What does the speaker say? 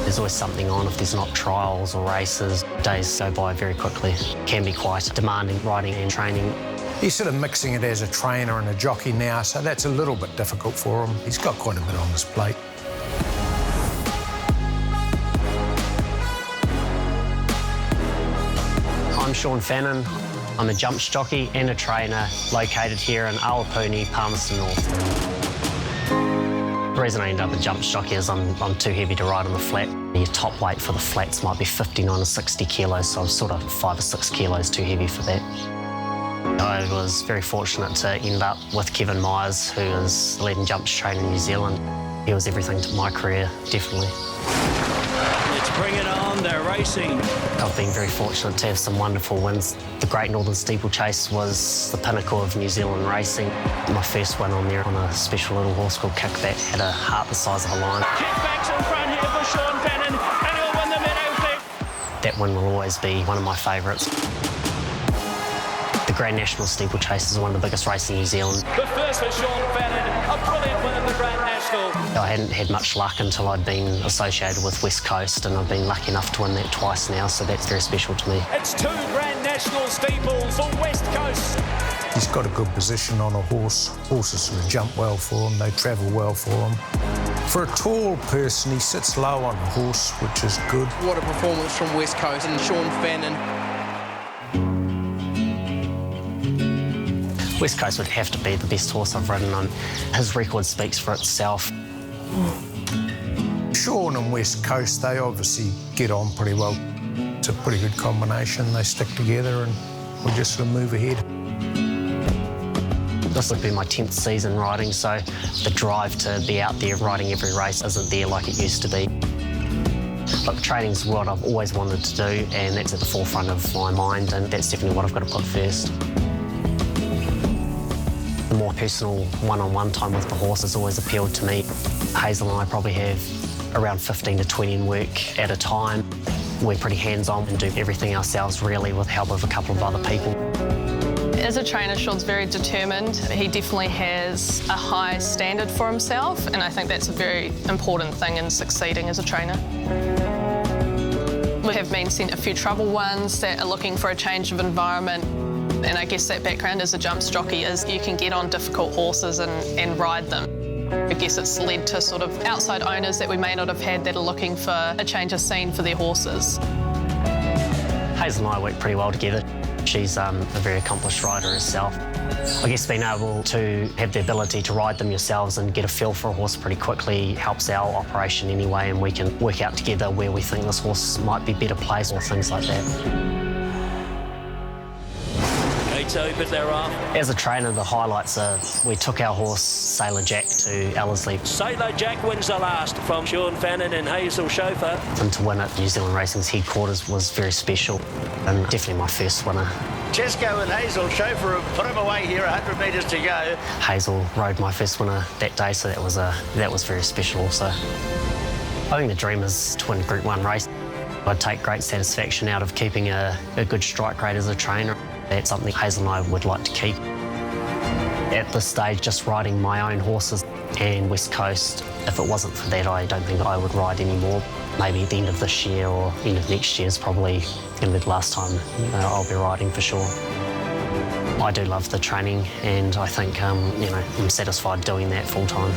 There's always something on if there's not trials or races. Days go by very quickly. Can be quite demanding riding and training. He's sort of mixing it as a trainer and a jockey now, so that's a little bit difficult for him. He's got quite a bit on his plate. I'm Shaun Fannin. I'm a jumps jockey and a trainer located here in Awapuni, Palmerston North. The reason I ended up a jumps jockey is I'm too heavy to ride on the flat. Your top weight for the flats might be 59 or 60 kilos, so I'm sort of 5 or 6 kilos too heavy for that. I was very fortunate to end up with Kevin Myers, who is the leading jumps trainer in New Zealand. He was everything to my career, definitely. Let's bring it on, they're racing. I've been very fortunate to have some wonderful wins. The Great Northern Steeplechase was the pinnacle of New Zealand racing. My first win on there on a special little horse called Kickback had a heart the size of a lion. Kickback's in front here for Shaun Fannin, and he'll win the Meadow Fleck. That win will always be one of my favourites. The Grand National Steeplechase is one of the biggest races in New Zealand. The first for Shaun Fannin, a brilliant win at the Grand National. I hadn't had much luck until I'd been associated with West Coast, and I've been lucky enough to win that twice now, so that's very special to me. It's 2 Grand National steeples for West Coast. He's got a good position on a horse. Horses sort of jump well for him, they travel well for him. For a tall person, he sits low on the horse, which is good. What a performance from West Coast and Shaun Fannin. West Coast would have to be the best horse I've ridden on. His record speaks for itself. Shaun and West Coast, they obviously get on pretty well. It's a pretty good combination. They stick together and we just sort of move ahead. This would be my 10th season riding, so the drive to be out there riding every race isn't there like it used to be. Look, training's what I've always wanted to do, and that's at the forefront of my mind, and that's definitely what I've got to put first. The more personal one-on-one time with the horse has always appealed to me. Hazel and I probably have around 15 to 20 in work at a time. We're pretty hands-on and do everything ourselves, really, with the help of a couple of other people. As a trainer, Shaun's very determined. He definitely has a high standard for himself, and I think that's a very important thing in succeeding as a trainer. We have been sent a few trouble ones that are looking for a change of environment. And I guess that background as a jumps jockey is you can get on difficult horses and ride them. I guess it's led to sort of outside owners that we may not have had that are looking for a change of scene for their horses. Hazel and I work pretty well together. She's a very accomplished rider herself. I guess being able to have the ability to ride them yourselves and get a feel for a horse pretty quickly helps our operation anyway, and we can work out together where we think this horse might be better placed or things like that. Open, they're off. As a trainer, the highlights are we took our horse, Sailor Jack, to Ellerslie. Sailor Jack wins the last from Shaun Fannin and Hazel Chauffeur. And to win at New Zealand Racing's headquarters was very special, and definitely my first winner. Chesco and Hazel Chauffeur have put him away here, 100 metres to go. Hazel rode my first winner that day, so that was very special also. I think the dream is to win a Group 1 race. I'd take great satisfaction out of keeping a good strike rate as a trainer. That's something Hazel and I would like to keep. At this stage, just riding my own horses and West Coast, if it wasn't for that, I don't think I would ride anymore. Maybe at the end of this year or end of next year is probably going to be the last time I'll be riding for sure. I do love the training, and I think I'm satisfied doing that full time.